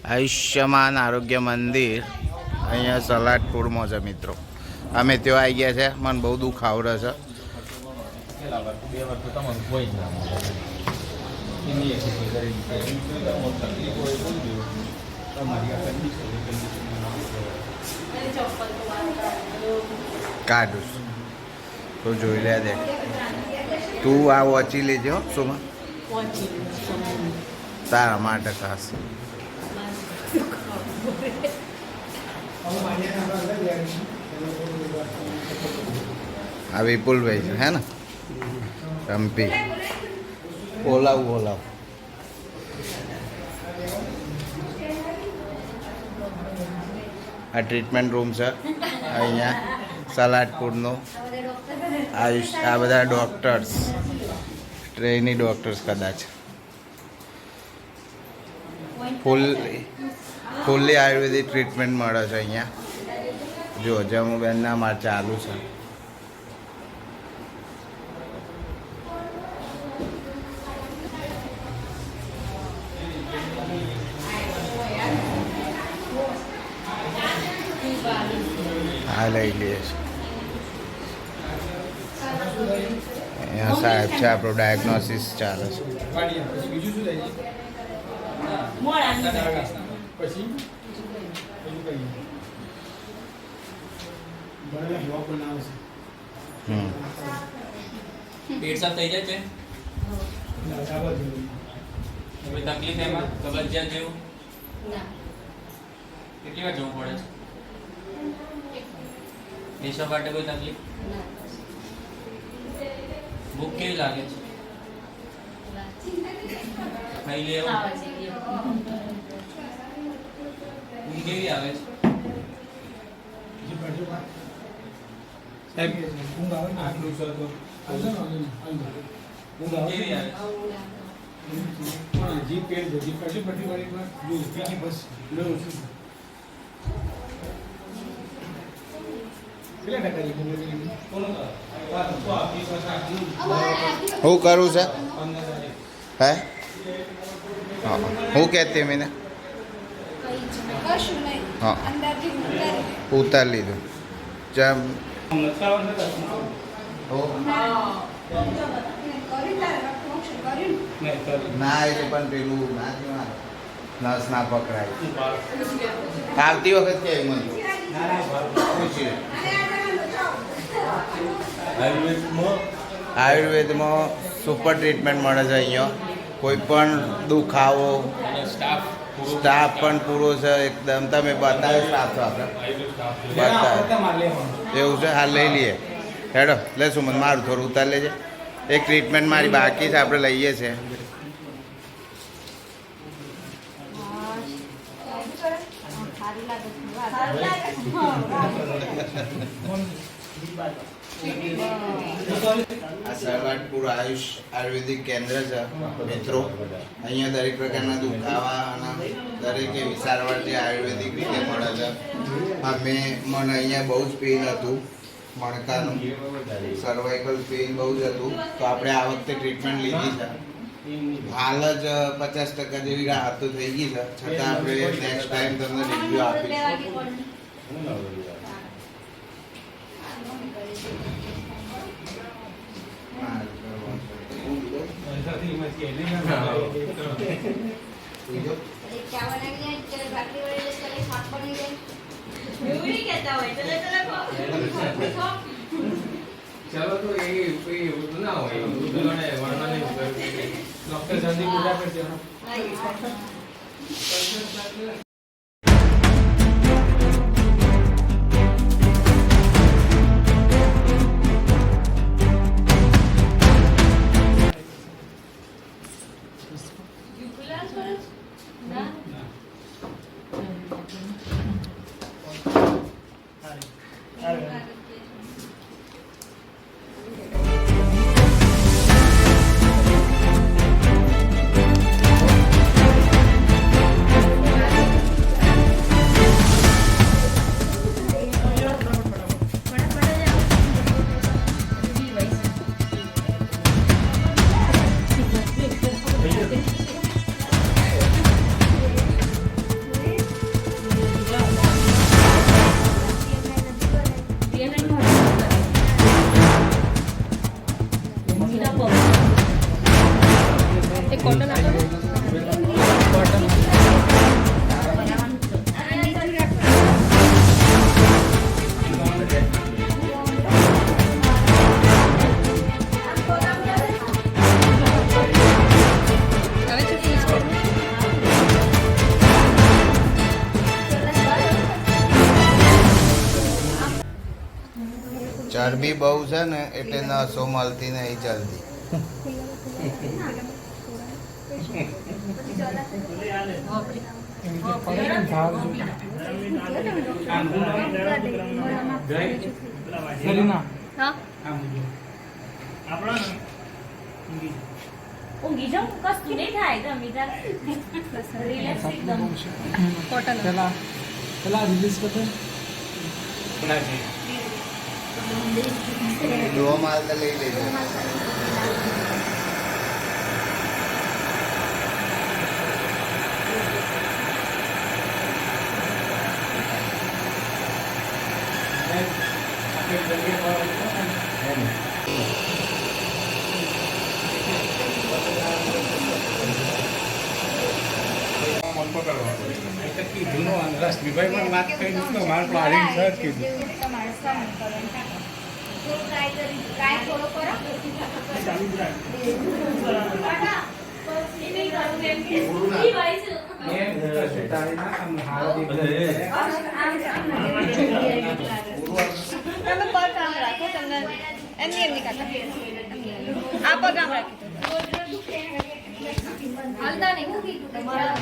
આયુષ્યમાન આરોગ્ય મંદિર અહીંયા સલાટપુરમાં છે મિત્રો. અમે ત્યાં આવી ગયા છે. મને બહુ દુઃખ આવડે છે. કાઢું તો જોઈ લે દે. તું આ વાંચી લેજો સોમાં તારા માટે ખાસ. આ વિપુલભાઈ છે હે ને રમ્પી. બોલાવું આ ટ્રીટમેન્ટ રૂમ છે અહીંયા સલાટપુરનો. આ બધા ડૉક્ટર્સ ટ્રેની ડૉક્ટર્સ કદાચ ફૂલ્લી આયુર્વેદિક ટ્રીટમેન્ટ મળે છે અહીંયા. જો જમુબેનના માર ચાલુ છે. આ લઈ લઈએ છીએ. અહીંયા સાહેબ છે આપણો ડાયગ્નોસિસ ચાલે છે. પેટ સાફ થઈ જાય છે? કોઈ તકલીફ એમાં કબજિયાત જેવું? કેટલી વાર જવું પડે છે? બેસવા માટે કોઈ તકલીફ? ભૂખ કેવી લાગે છે? ખાઈ લેવું? ઊંઘ કેવી આવે છે? કેવી આવે હું કરું છે હે હું કહેતી મેં હા ઉતાર લીધું. જેમ ના એ પણ પેલું નસ ના પકડાય. આવતી વખત કે આયુર્વેદમાં સુપર ટ્રીટમેન્ટ મળે છે અહીંયા. કોઈ પણ દુખાવો સ્ટાફ પણ પૂરો છે એકદમ. તમે બતાવે સ્ટાફ છો આપણે બતાવે એવું છે. હા લઈ લઈએ હેડો લેશું. મને મારું થોડું ઉતાર લેજે. એક ટ્રીટમેન્ટ મારી બાકી છે આપણે લઈએ છીએ. આ સલાટપુર આયુર્વેદિક કેન્દ્ર છે મિત્રો. અહીંયા દરેક પ્રકારના દુખાવા અને દરેકે વિસારવાર જે આયુર્વેદિક રીતે મળે છે. મને અહીંયા બહુ જ પેઇન હતું. મણકાનું સર્વાઇકલ પેઇન બહુ જ હતું. તો આપણે આ વખતે ટ્રીટમેન્ટ લીધી છે. હાલ જ 50% જેવી રાહત તો થઈ ગઈ છે. છતાં આપણે નેક્સ્ટ ટાઈમ તમને રિવ્યુ આપીશું. चलो तो ये कोई ना हो वरना नहीं डॉक्टर जल्दी पूजा करते हो. ચરબી બહુ છે ને એટલે નસો મળતી નહીં જલ્દી. ઊંઘી જાઉં કશું નહીં થાય તો અમિતા રિલેક્સ એકદમ કોટન પેલા રિલીઝ કરતો દો માલ તો લઈ લેજો. લક્ષ્મીભાઈ વાત કરી તો મારું પ્લાનિંગ છે જ કીધું.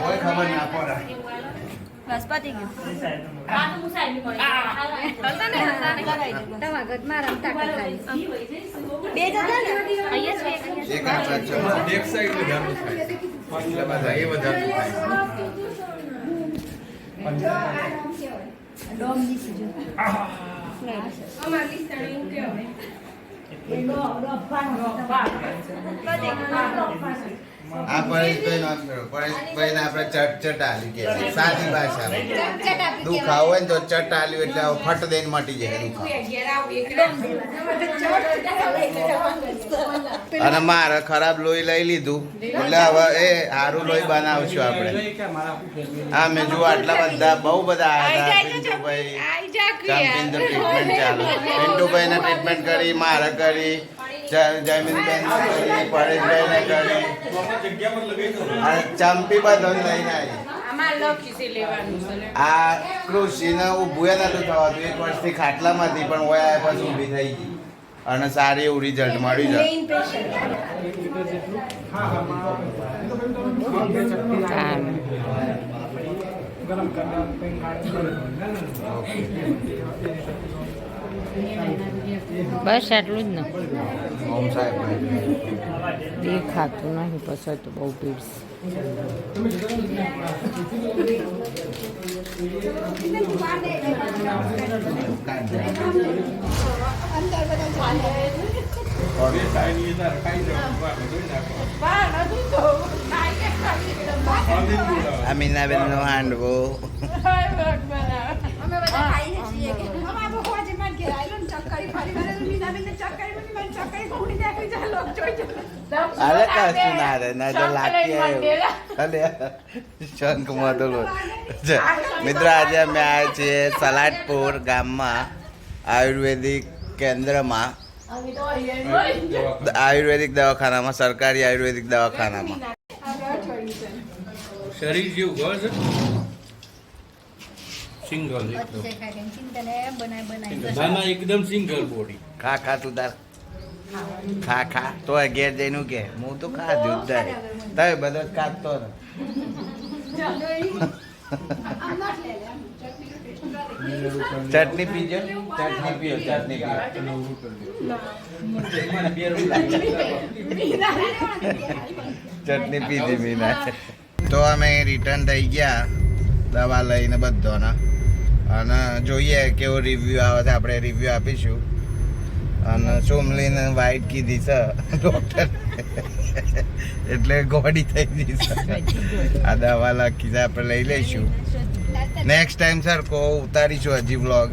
કોઈ ખબર ના પડે. બસ પતી ગયું આ તો મુસાઈ પડી હલતા ને તમારા ઘરમાં રમતા કરતા બે જતા ને અહીંયા છે એક આપણા ચમચા. એક સાઈડ વધારે થાય એટલે બધા એ વધારે થાય. ડોમ ની સીજો અમાર વિસ્તાર એવું કહેવાય આ પરેશભાઈ નો કરો. પરેશભાઈ ને આપણે ચટ આલી કહેવાય સાદી ભાષામાં. દુખાવો હોય ને તો ચટ આલ્યું એટલે ફટ દઈને મટી જાય દુખાવો. અને મારે ખરાબ લોહી લઈ લીધું એટલે હવે એ સારું લોહી બનાવશું આપણે. હા મેં જુઓ આટલા બધા બહુ બધા આવ્યા હતા. પિન્ટુભાઈ ચંપીને ટ્રીટમેન્ટ ચાલુ. પિન્ટુભાઈને ટ્રીટમેન્ટ કરી, મારે કરી, જમીનબેન કરી, પરેશભાઈને કરી, અને ચંપી બધાને લઈને આવી. આ કૃષિને ઊભું નતું થવાતું. 1 વર્ષથી ખાટલામાંથી પણ ઓયા આવ્યા પછી ઊભી થઈ ગઈ અને સારી એવું રિઝલ્ટ મળ્યું છે. બસ આટલું જ ને ઓમ સાહેબ દેખાતું નહીં પછી તો બહુ ભીડ અમીનાબેન નો હાંડવો. અરે કશું ના રે ના જો લાગતી અરે શંખ મોદલો. મિત્રો આજે અમે આવ્યા છીએ સલાડપુર ગામમાં આયુર્વેદિક કેન્દ્રમાં, આયુર્વેદિક દવાખાનામાં, સરકારી આયુર્વેદિક દવાખાનામાં. શરીર જેવું ઘર છે સિંગલ એકદમ સિંગલ બોડી. ખા ખા તું તાર ખા ખા તો ઘેર જઈને કે હું તો ખાધું જ તારે તમે બધો જ ખાતો ને. ચટણી પીજો, ચટણી પીઓ, ચટણી પીઓ. ચટણી પીધી મીના. તો અમે રિટર્ન થઈ ગયા દવા લઈને બધાના, અને જોઈએ કેવો રિવ્યુ આવે છે. આપણે રિવ્યુ આપીશું. અને સોમલીને વાઈટ કીધી છે ડૉક્ટર એટલે ગોળી થઈ ગઈ છે. આ દવા લખી છે આપણે લઈ લઈશું. નેક્સ્ટ ટાઈમ સર કો ઉતારીશું હજી વ્લોગ.